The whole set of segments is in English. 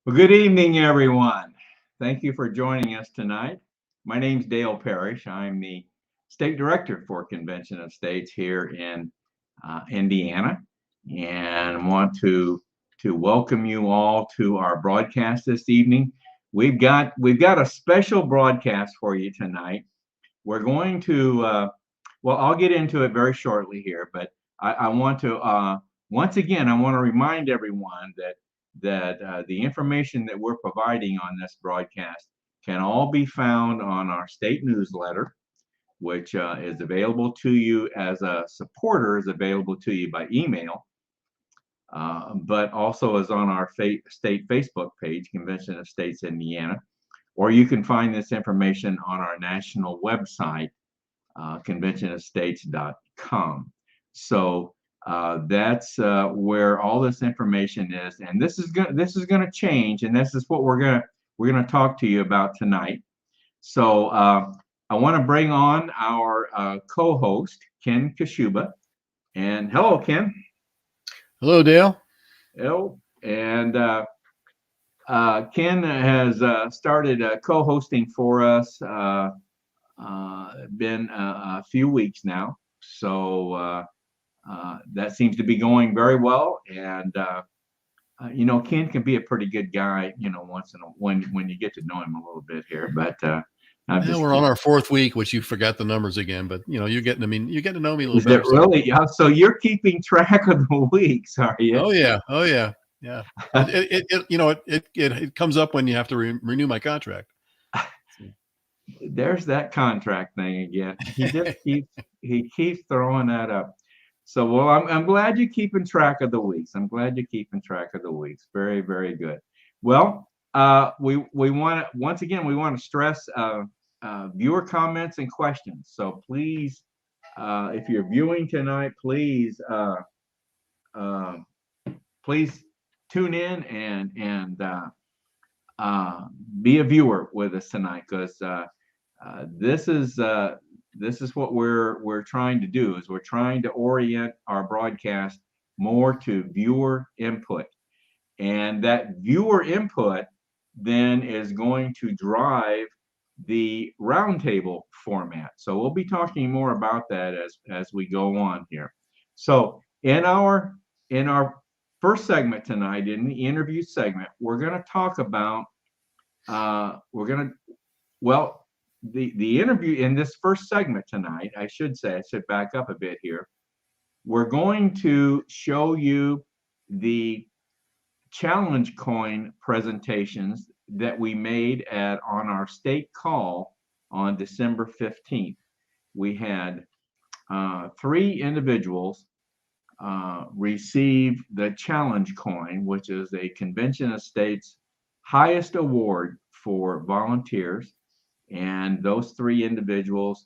Well, good evening, everyone. Thank you for joining us tonight. My name's Dale Parrish. I'm the State Director for Convention of States here in Indiana, and want to welcome you all to our broadcast this evening. We've got a special broadcast for you tonight. We're going to well, I'll get into it very shortly here, but I want to once again I want to remind everyone that the information that we're providing on this broadcast can all be found on our state newsletter, which is available to you as a supporter, is available to you by email, but also is on our state Facebook page, Convention of States Indiana, or you can find this information on our national website, conventionofstates.com. So that's where all this information is, and this is going to change, and this is what we're gonna talk to you about tonight. So I want to bring on our co-host Ken Kashuba, and hello, Ken. Hello, Dale. Hello, and Ken has started co-hosting for us. Been a few weeks now, so that seems to be going very well. And Ken can be a pretty good guy, once in a when you get to know him a little bit here. But we're on our fourth week, which you forgot the numbers again. But you're getting. I mean, you get to know me a little is better. Is it really? So you're keeping track of the weeks, are you? Oh yeah. It comes up when you have to renew my contract. There's that contract thing again. He just keeps throwing that up. So, well, I'm glad you're keeping track of the weeks. I'm glad you're keeping track of the weeks. Very, very good. Well, we want to once again stress viewer comments and questions. So please, if you're viewing tonight, please tune in and be a viewer with us tonight, because this is what we're trying to do. Is we're trying to orient our broadcast more to viewer input, and that viewer input then is going to drive the roundtable format. So we'll be talking more about that as we go on here. So in our first segment tonight, in the interview segment, we're going to talk about the interview in this first segment tonight. I should back up a bit here. We're going to show you the challenge coin presentations that we made on our state call on December 15th. We had 3 individuals receive the challenge coin, which is a Convention of States highest award for volunteers, and those 3 individuals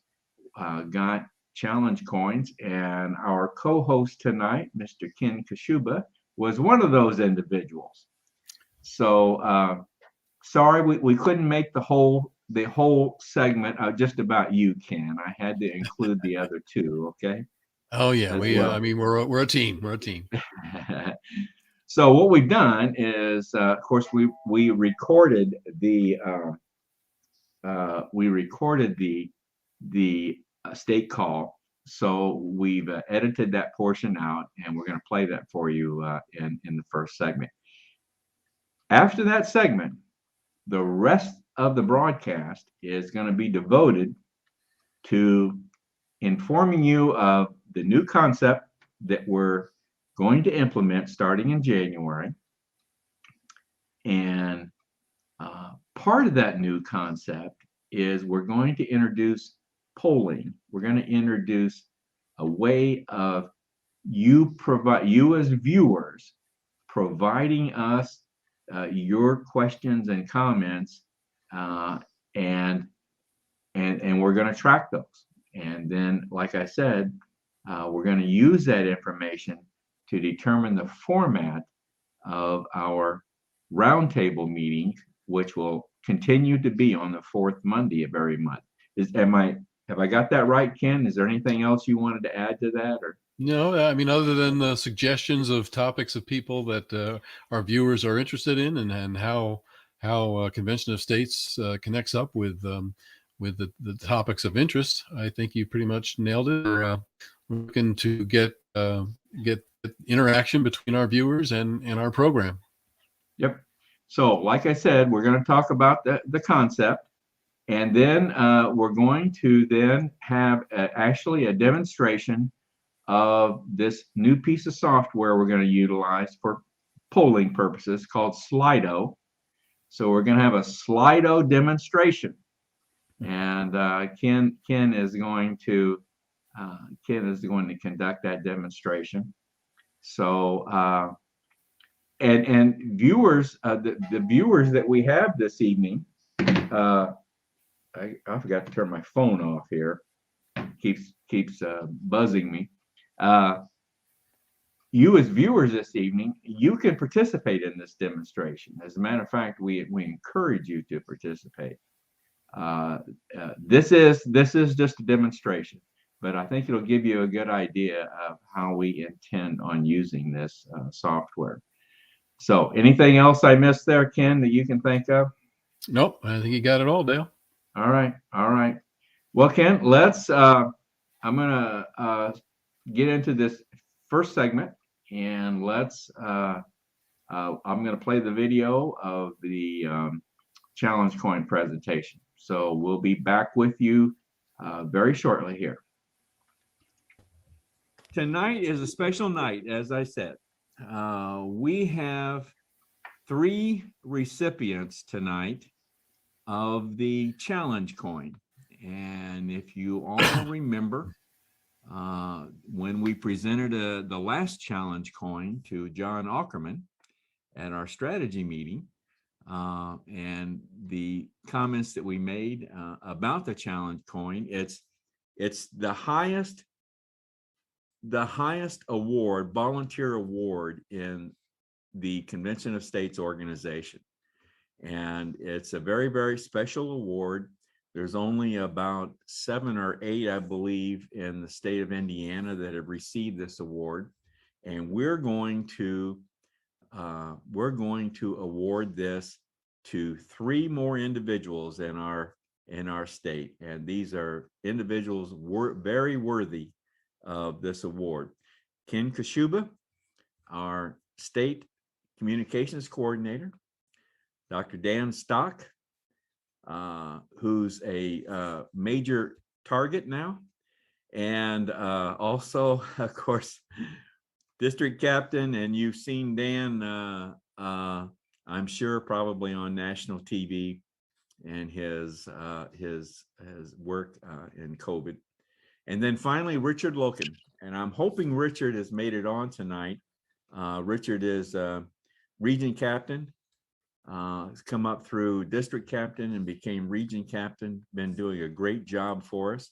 got challenge coins, and our co-host tonight, Mr. Ken Kashuba, was one of those individuals. So sorry we couldn't make the whole segment just about you, Ken. I had to include the other 2. Okay. Oh yeah, we're a team. We're a team. So what we've done is, of course, we recorded the state call. So we've edited that portion out, and we're going to play that for you in the first segment. After that segment, the rest of the broadcast is going to be devoted to informing you of the new concept that we're going to implement starting in January. And part of that new concept is we're going to introduce polling. We're going to introduce a way of you as viewers providing us your questions and comments, and we're going to track those. And then, like I said, we're going to use that information to determine the format of our roundtable meeting, which will continue to be on the 4th Monday of every month. Have I got that right, Ken? Is there anything else you wanted to add to that? Or No, I mean, other than the suggestions of topics of people that our viewers are interested in, and how Convention of States connects up with the topics of interest, I think you pretty much nailed it. We're looking to get interaction between our viewers and our program. Yep. So, like I said, we're going to talk about the concept, and then we're going to then have actually a demonstration of this new piece of software we're going to utilize for polling purposes called Slido. So we're going to have a Slido demonstration, and Ken is going to conduct that demonstration. So and viewers, the viewers that we have this evening, I forgot to turn my phone off here. Keeps buzzing me. You as viewers this evening, you can participate in this demonstration. As a matter of fact, we encourage you to participate. This is just a demonstration, but I think it'll give you a good idea of how we intend on using this software. So, anything else I missed there, Ken, that you can think of? Nope, I think you got it all, Dale. All right. Well, Ken, let's. I'm gonna get into this first segment, and let's. I'm gonna play the video of the challenge coin presentation. So we'll be back with you very shortly here. Tonight is a special night, as I said. We have 3 recipients tonight of the challenge coin. And if you all remember, when we presented the last challenge coin to John Ackerman at our strategy meeting, and the comments that we made about the challenge coin, it's the highest award, volunteer award in the Convention of States organization. And it's a very, very special award. There's only about 7 or 8, I believe, in the state of Indiana that have received this award. And we're going to award this to 3 more individuals in our state. And these are individuals very worthy of this award. Ken Kashuba, our state communications coordinator. Dr. Dan Stock, who's a major target now. And also, of course, district captain, and you've seen Dan, I'm sure, probably on national TV, and his work in COVID. And then finally, Richard Loken. And I'm hoping Richard has made it on tonight. Richard is region captain. Has come up through district captain and became region captain, been doing a great job for us.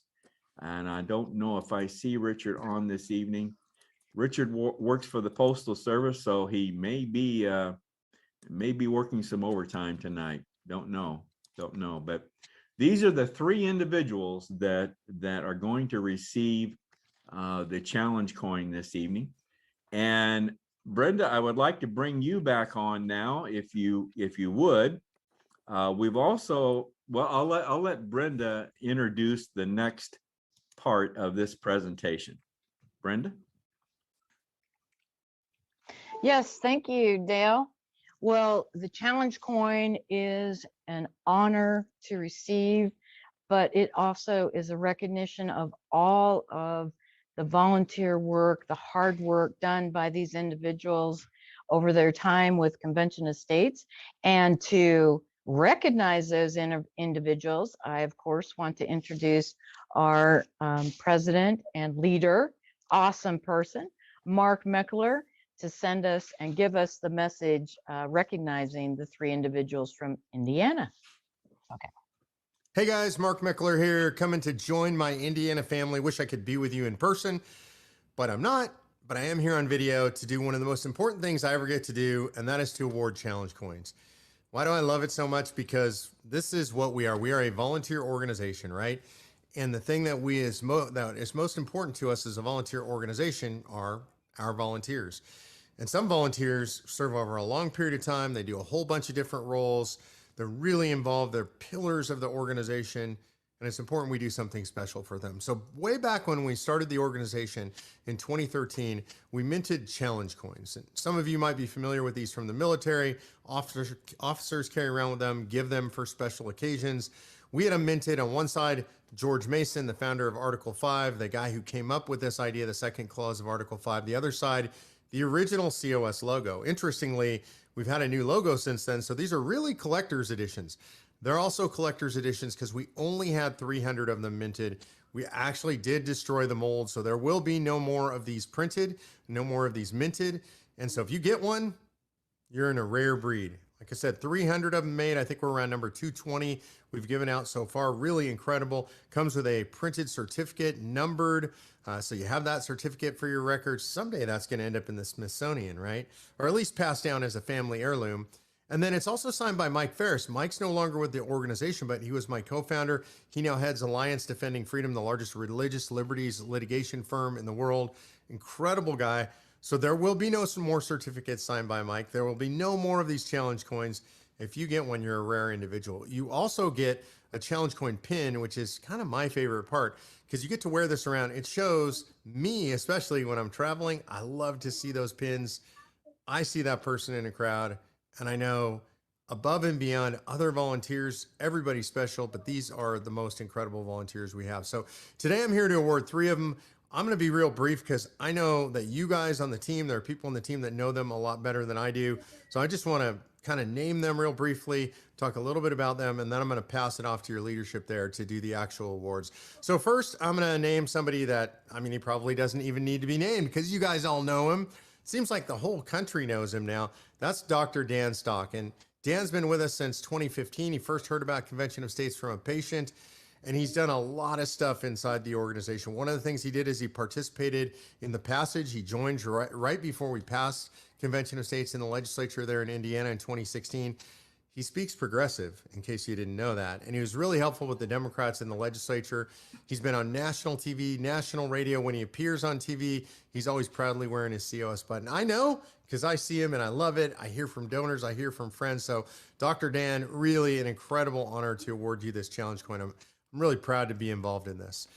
And I don't know if I see Richard on this evening. Richard works for the Postal Service, so he may be working some overtime tonight. Don't know. But these are the 3 individuals that are going to receive the challenge coin this evening. And Brenda, I would like to bring you back on now, if you would. We've also, well, I'll let Brenda introduce the next part of this presentation. Brenda? Yes, thank you, Dale. Well, the challenge coin is an honor to receive, but it also is a recognition of all of the volunteer work, the hard work done by these individuals over their time with Convention of States. And to recognize those individuals, I, of course, want to introduce our president and leader, awesome person, Mark Meckler, to send us and give us the message recognizing the 3 individuals from Indiana. Okay. Hey guys, Mark Meckler here, coming to join my Indiana family. Wish I could be with you in person, but I'm not. But I am here on video to do one of the most important things I ever get to do, and that is to award challenge coins. Why do I love it so much? Because this is what we are. We are a volunteer organization, right? And the thing that that is most important to us as a volunteer organization are our volunteers. And some volunteers serve over a long period of time. They do a whole bunch of different roles. They're really involved. They're pillars of the organization. And it's important we do something special for them. So way back when we started the organization in 2013, we minted challenge coins. And some of you might be familiar with these from the military. Officers carry around with them, give them for special occasions. We had them minted on one side, George Mason, the founder of Article 5, the guy who came up with this idea, the second clause of Article 5. The other side, the original COS logo. Interestingly, we've had a new logo since then. So these are really collector's editions. They're also collector's editions because we only had 300 of them minted. We actually did destroy the mold. So there will be no more of these printed, no more of these minted. And so if you get one, you're in a rare breed. Like I said, 300 of them made. I think we're around number 220 we've given out so far. Really incredible. Comes with a printed certificate, numbered. So you have that certificate for your records. Someday that's going to end up in the Smithsonian, right? Or at least passed down as a family heirloom. And then it's also signed by Mike Ferris. Mike's no longer with the organization, but he was my co-founder. He now heads Alliance Defending Freedom, the largest religious liberties litigation firm in the world. Incredible guy. So there will be no more certificates signed by Mike. There will be no more of these challenge coins. If you get one, you're a rare individual. You also get a challenge coin pin, which is kind of my favorite part because you get to wear this around. It shows me, especially when I'm traveling. I love to see those pins. I see that person in a crowd. And I know above and beyond other volunteers, everybody's special, but these are the most incredible volunteers we have. So today I'm here to award 3 of them. I'm going to be real brief because I know that you guys on the team, there are people on the team that know them a lot better than I do. So I just want to kind of name them real briefly, talk a little bit about them, and then I'm going to pass it off to your leadership there to do the actual awards. So first, I'm going to name somebody that, I mean, he probably doesn't even need to be named because you guys all know him. Seems like the whole country knows him now. That's Dr. Dan Stock. And Dan's been with us since 2015. He first heard about Convention of States from a patient, and he's done a lot of stuff inside the organization. One of the things he did is he participated in the passage. He joined right before we passed Convention of States in the legislature there in Indiana in 2016. He speaks progressive, in case you didn't know that. And he was really helpful with the Democrats in the legislature. He's been on national TV, national radio. When he appears on TV, he's always proudly wearing his COS button. I know, because I see him and I love it. I hear from donors, I hear from friends. So Dr. Dan, really an incredible honor to award you this challenge coin. I'm really proud to be involved in this.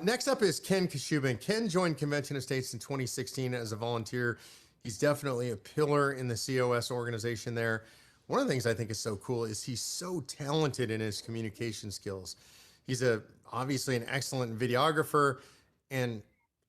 Next up is Ken Kashuba. And Ken joined Convention of States in 2016 as a volunteer. He's definitely a pillar in the COS organization there. One of the things I think is so cool is he's so talented in his communication skills. He's obviously an excellent videographer, and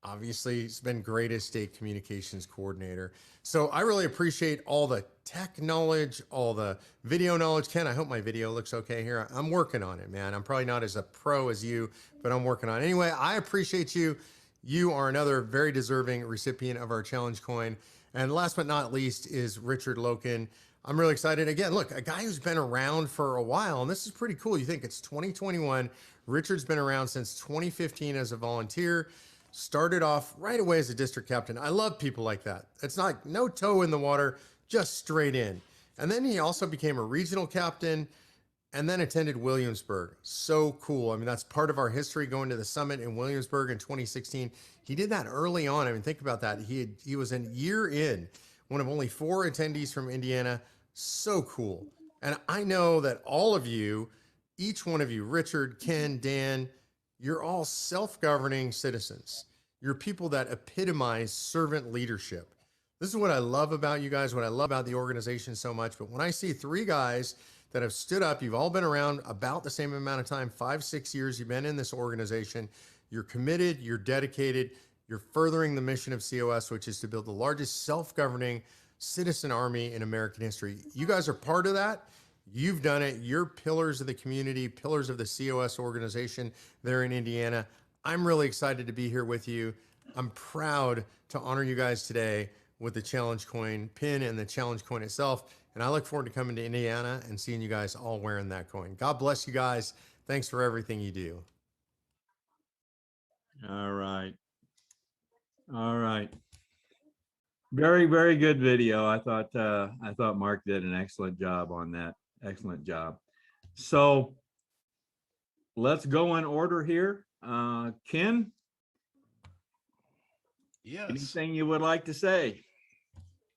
obviously he's been great as state communications coordinator. So I really appreciate all the tech knowledge, all the video knowledge. Ken, I hope my video looks okay here. I'm working on it, man. I'm probably not as a pro as you, but I'm working on it. Anyway, I appreciate you. You are another very deserving recipient of our challenge coin. And last but not least is Richard Loken. I'm really excited. Again, look, a guy who's been around for a while, and this is pretty cool. You think it's 2021. Richard's been around since 2015 as a volunteer, started off right away as a district captain. I love people like that. It's not no toe in the water, just straight in. And then he also became a regional captain and then attended Williamsburg. So cool. I mean, that's part of our history, going to the summit in Williamsburg in 2016. He did that early on. I mean, think about that. He was a year in, one of only 4 attendees from Indiana. So cool. And I know that all of you, each one of you, Richard, Ken, Dan, you're all self-governing citizens. You're people that epitomize servant leadership. This is what I love about you guys, what I love about the organization so much. But when I see 3 guys that have stood up, you've all been around about the same amount of time, 5-6 years you've been in this organization, you're committed, you're dedicated, you're furthering the mission of COS, which is to build the largest self-governing citizen army in American history. You guys are part of that. You've done it. You're pillars of the community, pillars of the COS organization there in Indiana. I'm really excited to be here with you. I'm proud to honor you guys today with the challenge coin pin and the challenge coin itself. And I look forward to coming to Indiana and seeing you guys all wearing that coin. God bless you guys. Thanks for everything you do. All right. All right. Very, very good video. I thought Mark did an excellent job on that. Excellent job. So let's go in order here. Ken, Yes. anything you would like to say?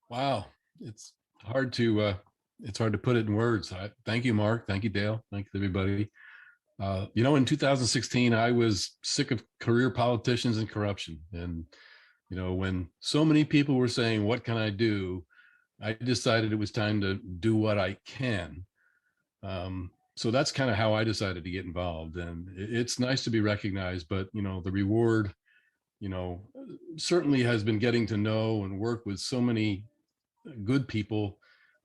Wow. It's hard to put it in words. Thank you, Mark. Thank you, Dale. Thank you, everybody. In 2016, I was sick of career politicians and corruption. And, when so many people were saying, what can I do? I decided it was time to do what I can. So that's kind of how I decided to get involved. And it's nice to be recognized, but, the reward, certainly has been getting to know and work with so many good people,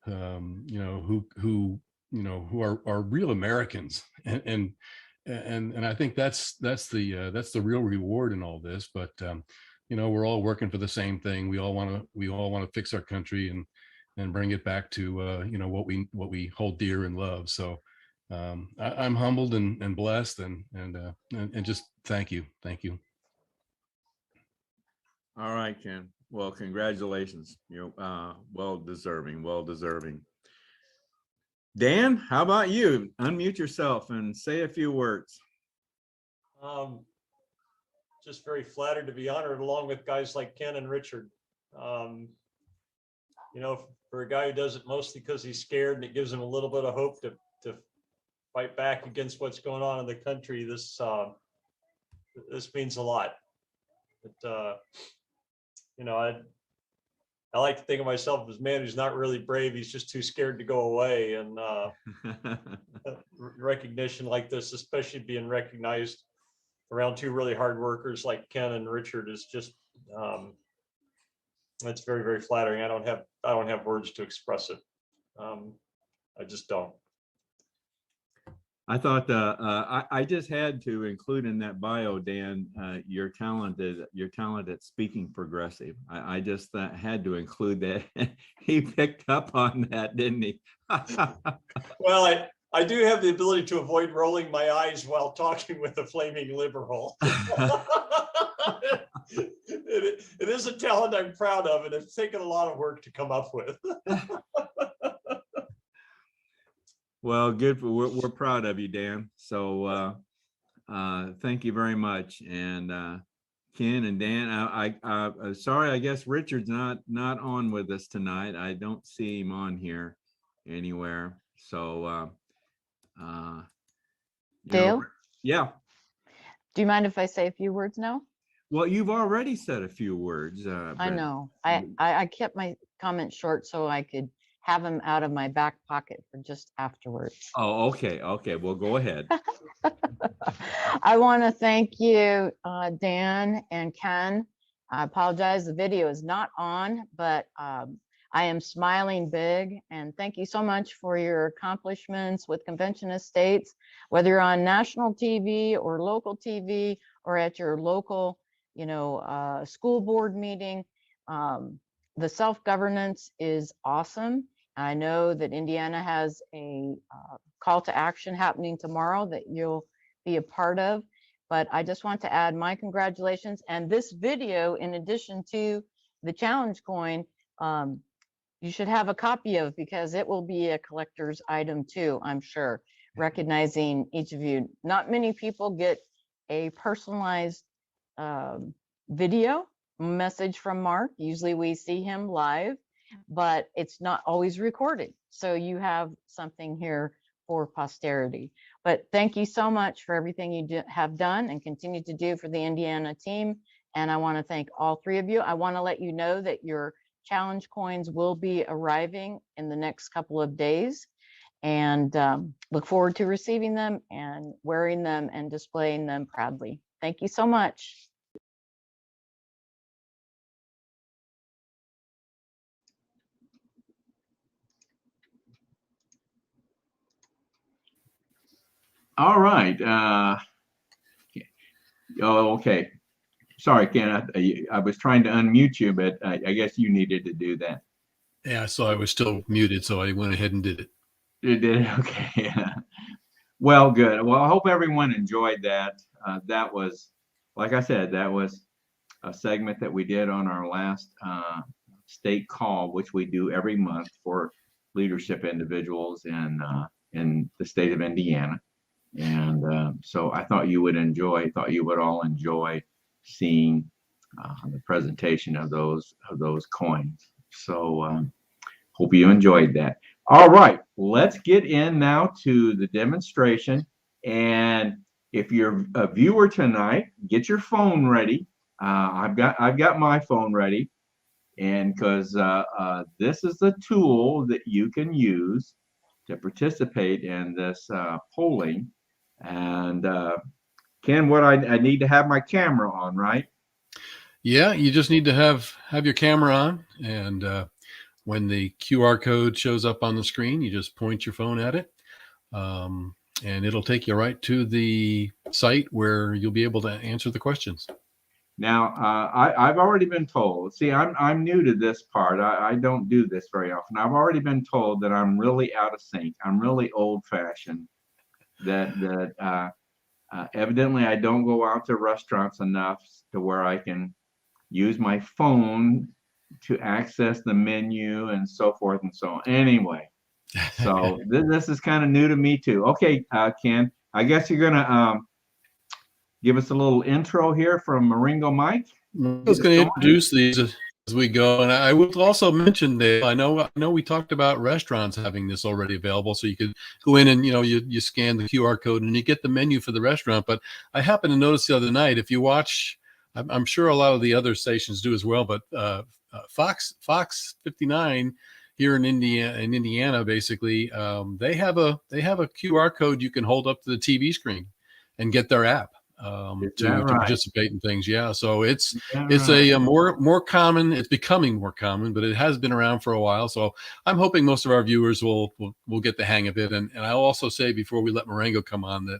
who are real Americans, and I think that's the real reward in all this. But we're all working for the same thing. We all want to fix our country and bring it back to what we hold dear and love. So I'm humbled and blessed and just thank you. All right, Ken. Well, congratulations. You're well deserving. Dan, how about you? Unmute yourself and say a few words. Just very flattered to be honored along with guys like Ken and Richard. For a guy who does it mostly because he's scared and it gives him a little bit of hope to fight back against what's going on in the country, this means a lot. I like to think of myself as a man who's not really brave. He's just too scared to go away. And recognition like this, especially being recognized around two really hard workers like Ken and Richard, is just it's very, very flattering. I don't have words to express it. I just don't. I thought I just had to include in that bio, Dan, you're talented at speaking progressive. I just had to include that. He picked up on that, didn't he? Well, I do have the ability to avoid rolling my eyes while talking with a flaming liberal. It is a talent I'm proud of, and it's taken a lot of work to come up with. Well, good. We're proud of you, Dan. So thank you very much. And Ken and Dan, I'm sorry, I guess Richard's not on with us tonight. I don't see him on here anywhere. So Dale? Yeah. Do you mind if I say a few words now? Well, you've already said a few words. I know. I kept my comments short so I could have them out of my back pocket for just afterwards. Oh, okay. Okay. Well, go ahead. I want to thank you, Dan and Ken. I apologize. The video is not on, but I am smiling big. And thank you so much for your accomplishments with Convention of States, whether you're on national TV or local TV or at your local, school board meeting. The self-governance is awesome. I know that Indiana has a call to action happening tomorrow that you'll be a part of, but I just want to add my congratulations. And this video, in addition to the challenge coin, you should have a copy of, because it will be a collector's item too, I'm sure, recognizing each of you. Not many people get a personalized video message from Mark. Usually we see him live, but it's not always recorded. So you have something here for posterity. But thank you so much for everything you have done and continue to do for the Indiana team. And I want to thank all three of you. I want to let you know that your challenge coins will be arriving in the next couple of days, and look forward to receiving them and wearing them and displaying them proudly. Thank you so much. All right. Oh, okay. Sorry, Ken. I was trying to unmute you, but I guess you needed to do that. Yeah, so I was still muted, so I went ahead and did it. You did? Okay. Well, good. Well, I hope everyone enjoyed that. That was, like I said, that was a segment that we did on our last state call, which we do every month for leadership individuals in the state of Indiana. And so I thought you would all enjoy seeing the presentation of those coins. So hope you enjoyed that. All right, let's get in now to the demonstration. And if you're a viewer tonight, get your phone ready. I've got my phone ready, and because this is the tool that you can use to participate in this polling. And Ken, what I need to have my camera on, right? Yeah, you just need to have your camera on, and when the QR code shows up on the screen, you just point your phone at it, and it'll take you right to the site where you'll be able to answer the questions. Now, I've already been told. See, I'm new to this part. I don't do this very often. I've already been told that I'm really out of sync. I'm really old-fashioned. That evidently I don't go out to restaurants enough to where I can use my phone to access the menu and so forth and so on. Anyway, so this is kind of new to me too. Okay, Ken, I guess you're gonna give us a little intro here from Marengo Mike. I was going to introduce these as we go, and I will also mention that I know we talked about restaurants having this already available, so you could go in and you scan the QR code and you get the menu for the restaurant. But I happened to notice the other night, if you watch, I'm sure a lot of the other stations do as well, but Fox 59 here in Indiana, basically, they have a QR code you can hold up to the TV screen and get their app. To participate in things. Yeah. So it's a more common, it's becoming more common, but it has been around for a while. So I'm hoping most of our viewers will get the hang of it. And I'll also say before we let Marengo come on that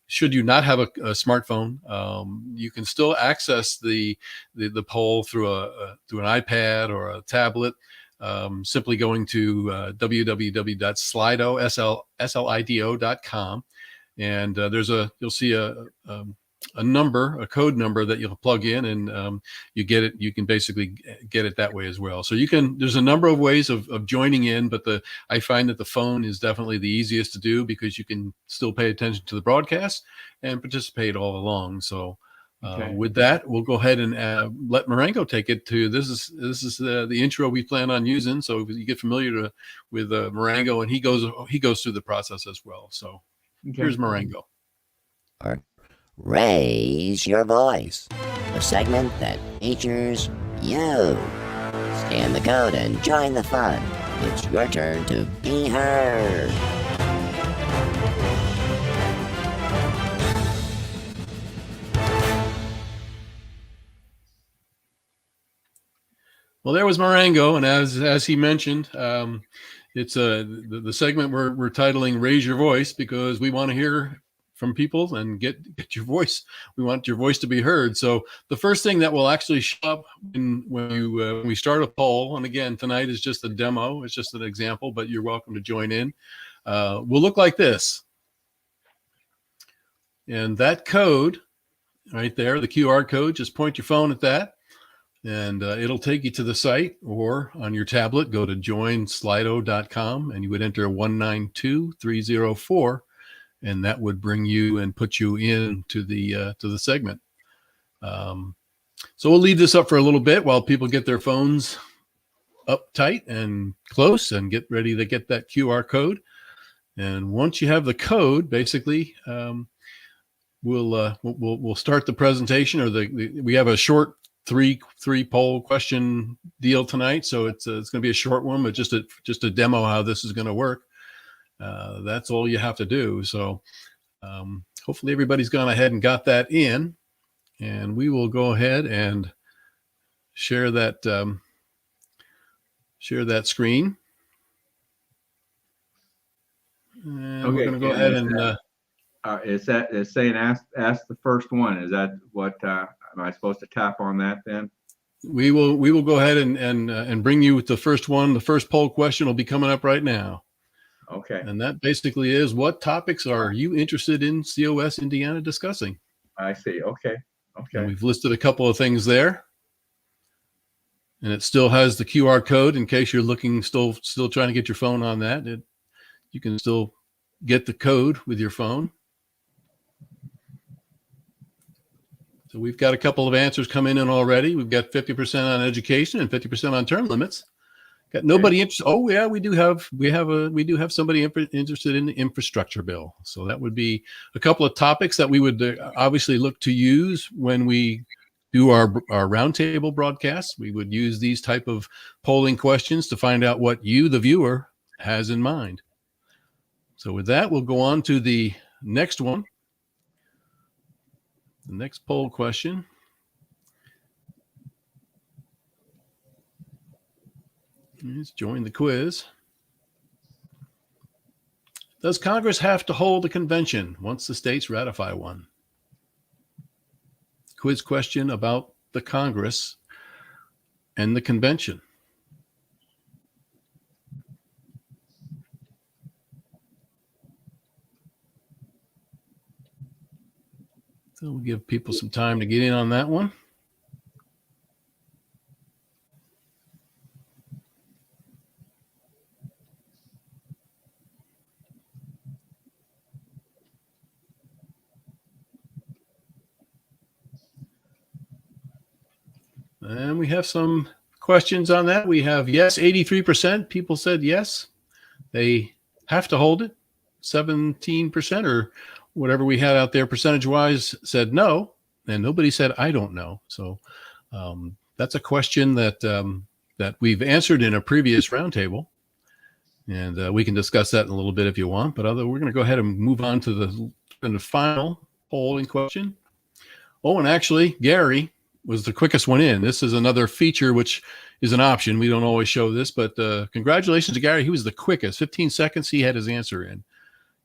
should you not have a smartphone, you can still access the poll through an iPad or a tablet. Simply going to www.slido.com. And you'll see a code number that you'll plug in, and you get it. You can basically get it that way as well. So there's a number of ways of joining in, but I find that the phone is definitely the easiest to do because you can still pay attention to the broadcast and participate all along. So with that, we'll go ahead and let Marengo take it to, this is the intro we plan on using. So you get familiar with Marengo, and he goes through the process as well. So here's Marengo. Raise Your Voice, a segment that features you. Scan the code and join the fun. It's your turn to be heard. Well, there was Marengo, and as he mentioned, it's the segment we're titling "Raise Your Voice" because we want to hear from people and get your voice. We want your voice to be heard. So the first thing that will actually show up when we start a poll, and again, tonight is just a demo, it's just an example, but you're welcome to join in, will look like this. And that code right there, the QR code, just point your phone at that, and it'll take you to the site, or on your tablet, go to joinslido.com, and you would enter 192304. And that would bring you and put you into the segment. So we'll leave this up for a little bit while people get their phones up tight and close and get ready to get that QR code. And once you have the code, basically, we'll start the presentation, or we have a short three poll question deal tonight. So it's going to be a short one, but just a demo how this is going to work. That's all you have to do. So hopefully everybody's gone ahead and got that in, and we will go ahead and share that screen. And we're going to go ahead and it's saying ask the first one. Is that what am I supposed to tap on that then? We will go ahead and bring you the first one. The first poll question will be coming up right now. Okay. And that basically is, what topics are you interested in COS Indiana discussing? I see. Okay. And we've listed a couple of things there. And it still has the QR code in case you're looking, still trying to get your phone on that. You can still get the code with your phone. So we've got a couple of answers coming in already. We've got 50% on education and 50% on term limits. Got nobody interested. Oh yeah, we do have somebody interested in the infrastructure bill. So that would be a couple of topics that we would obviously look to use when we do our roundtable broadcasts. We would use these type of polling questions to find out what you, the viewer, has in mind. So with that, we'll go on to the next one. The next poll question. Let's join the quiz. Does Congress have to hold a convention once the states ratify one? Quiz question about the Congress and the convention. So we'll give people some time to get in on that one. And we have some questions on that. We have yes, 83%. People said yes, they have to hold it. 17% or whatever we had out there percentage wise said no. And nobody said, I don't know. So that's a question that that we've answered in a previous roundtable. And we can discuss that in a little bit if you want. But we're going to go ahead and move on to the final polling question. Oh, and actually, Gary was the quickest one in. This is another feature, which is an option. We don't always show this, but congratulations to Gary. He was the quickest. 15 seconds, he had his answer in.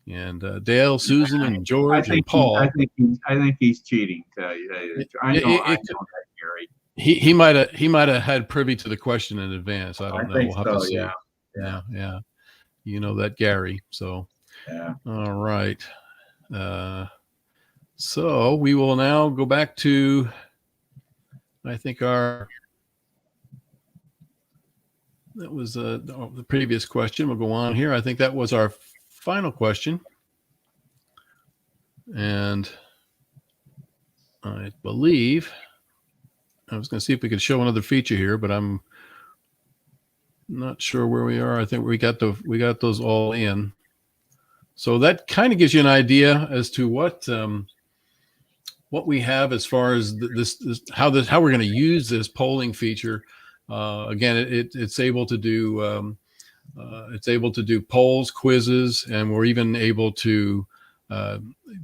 And Dale, Susan, and George, and Paul. I think he's cheating. I know that, Gary. He might have had privy to the question in advance. I don't know. We'll have to see. Yeah. You know that, Gary. So yeah. All right. So we will now go back to, I think that was the previous question. We'll go on here. I think that was our final question. And I believe I was going to see if we could show another feature here, but I'm not sure where we are. I think we got those all in. So that kind of gives you an idea as to what we have as far as how we're going to use this polling feature. Again, it's able to do polls, quizzes, and we're even able to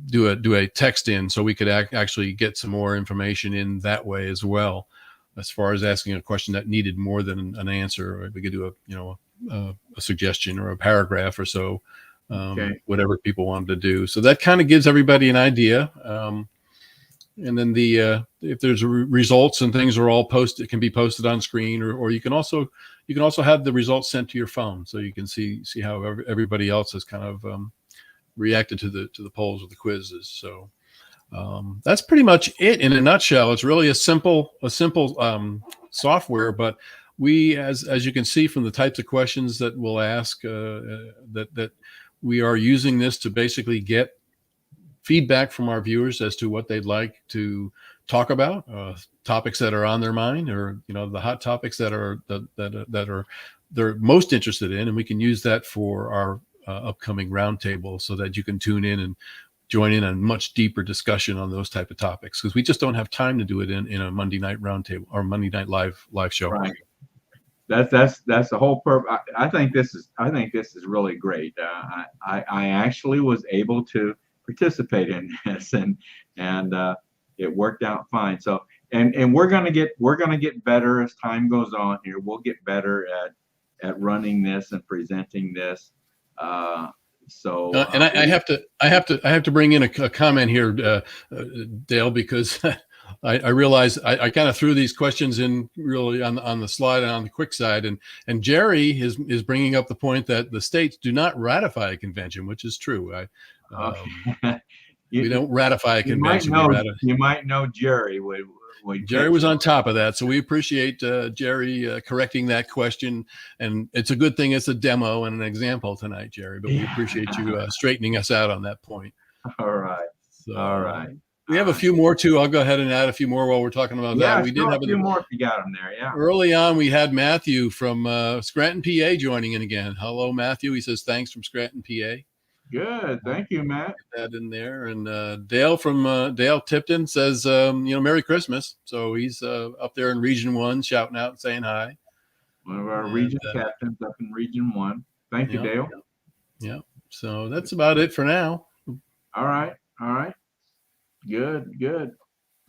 do a text in, so we could actually get some more information in that way as well. As far as asking a question that needed more than an answer, or we could do a suggestion or a paragraph or so, whatever people wanted to do. So that kind of gives everybody an idea. And then if there's results and things are all posted, it can be posted on screen, or you can also have the results sent to your phone, so you can see how everybody else has kind of reacted to the polls or the quizzes. So that's pretty much it in a nutshell. It's really a simple software, but we, as you can see from the types of questions that we'll ask, that we are using this to basically get feedback from our viewers as to what they'd like to talk about, topics that are on their mind, or the hot topics that they're most interested in, and we can use that for our upcoming roundtable, so that you can tune in and join in on much deeper discussion on those type of topics, because we just don't have time to do it in a Monday night roundtable or Monday night live show. Right. That's the whole purpose. I think this is really great. I actually was able to participate in this, and it worked out fine. So and we're gonna get better as time goes on here. We'll get better at running this and presenting this. And I have to bring in a comment here, Dale, because I realize I kind of threw these questions in really on the slide and on the quick side, and Jerry is bringing up the point that the states do not ratify a convention, which is true. We don't ratify a convention. You might know Jerry. Jerry was on top of that, so we appreciate Jerry correcting that question. And it's a good thing it's a demo and an example tonight, Jerry. But we appreciate you straightening us out on that point. All right. So, all right. We have a few more too. I'll go ahead and add a few more while we're talking about Yeah, that. We did throw have a few more if you got them there. Yeah. early on. We had Matthew from Scranton, PA, joining in again. Hello, Matthew. He says thanks from Scranton, PA. Good. Thank you, Matt. Get that in there. And Dale from Dale Tipton says, Merry Christmas. So he's up there in Region 1 shouting out and saying hi. One of our region captains up in Region 1. Thank you, Dale. Yeah. So that's about it for now. All right. All right. Good. Good.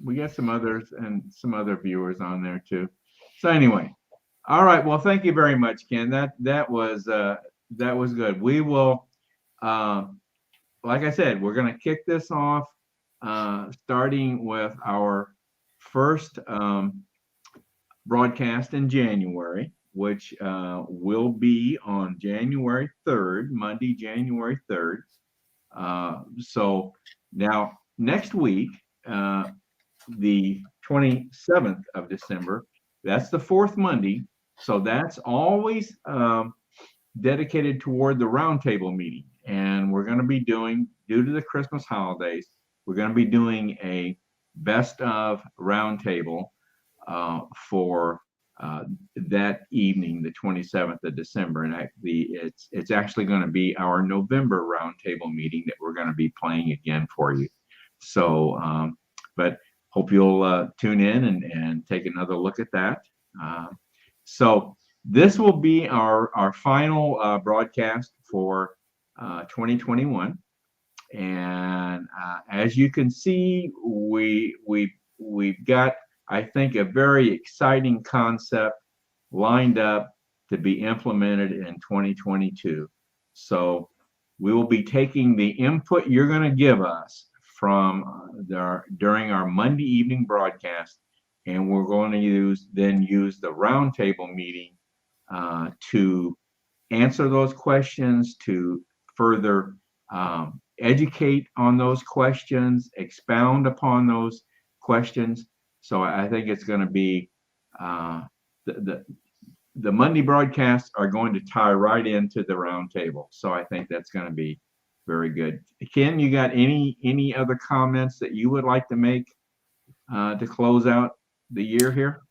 We got some others and some other viewers on there too. So anyway, all right. Well, thank you very much, Ken. That was good. We will, like I said, we're going to kick this off, starting with our first broadcast in January, which will be on January 3rd, Monday, January 3rd. So now next week, the 27th of December, that's the fourth Monday. So that's always dedicated toward the roundtable meeting. And we're going to be doing, due to the Christmas holidays, we're going to be doing a best of roundtable for that evening, the 27th of December. And it's actually going to be our November roundtable meeting that we're going to be playing again for you. So, but hope you'll tune in and take another look at that. So this will be our final broadcast for 2021. And as you can see, we've got, I think, a very exciting concept lined up to be implemented in 2022. So we will be taking the input you're going to give us from during our Monday evening broadcast, and we're going to use the roundtable meeting to answer those questions, to further educate on those questions, expound upon those questions. So I think it's going to be the Monday broadcasts are going to tie right into the roundtable. So I think that's going to be very good. Ken, you got any other comments that you would like to make to close out the year here?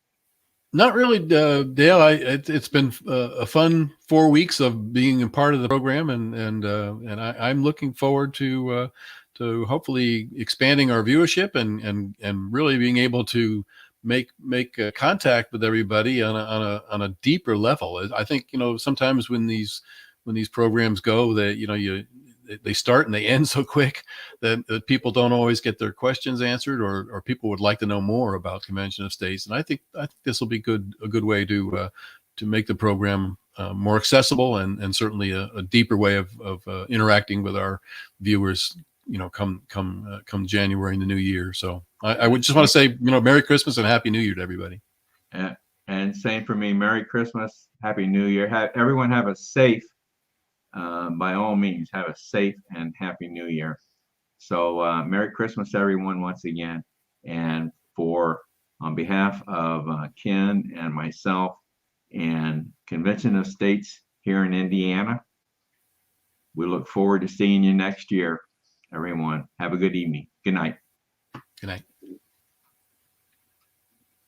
Not really, Dale. It's been a fun 4 weeks of being a part of the program, and I'm looking forward to hopefully expanding our viewership and really being able to make contact with everybody on a deeper level. I think sometimes when these programs go, that they start and they end so quick that people don't always get their questions answered, or people would like to know more about Convention of States. And I think this will be a good way to make the program more accessible and certainly a deeper way of interacting with our viewers, come January in the new year. So I would just want to say, Merry Christmas and Happy New Year to everybody. And same for me. Merry Christmas, Happy New Year. Everyone have a safe, by all means, have a safe and Happy New Year. So Merry Christmas, everyone, once again. And on behalf of Ken and myself and Convention of States here in Indiana, we look forward to seeing you next year. Everyone, have a good evening. Good night. Good night.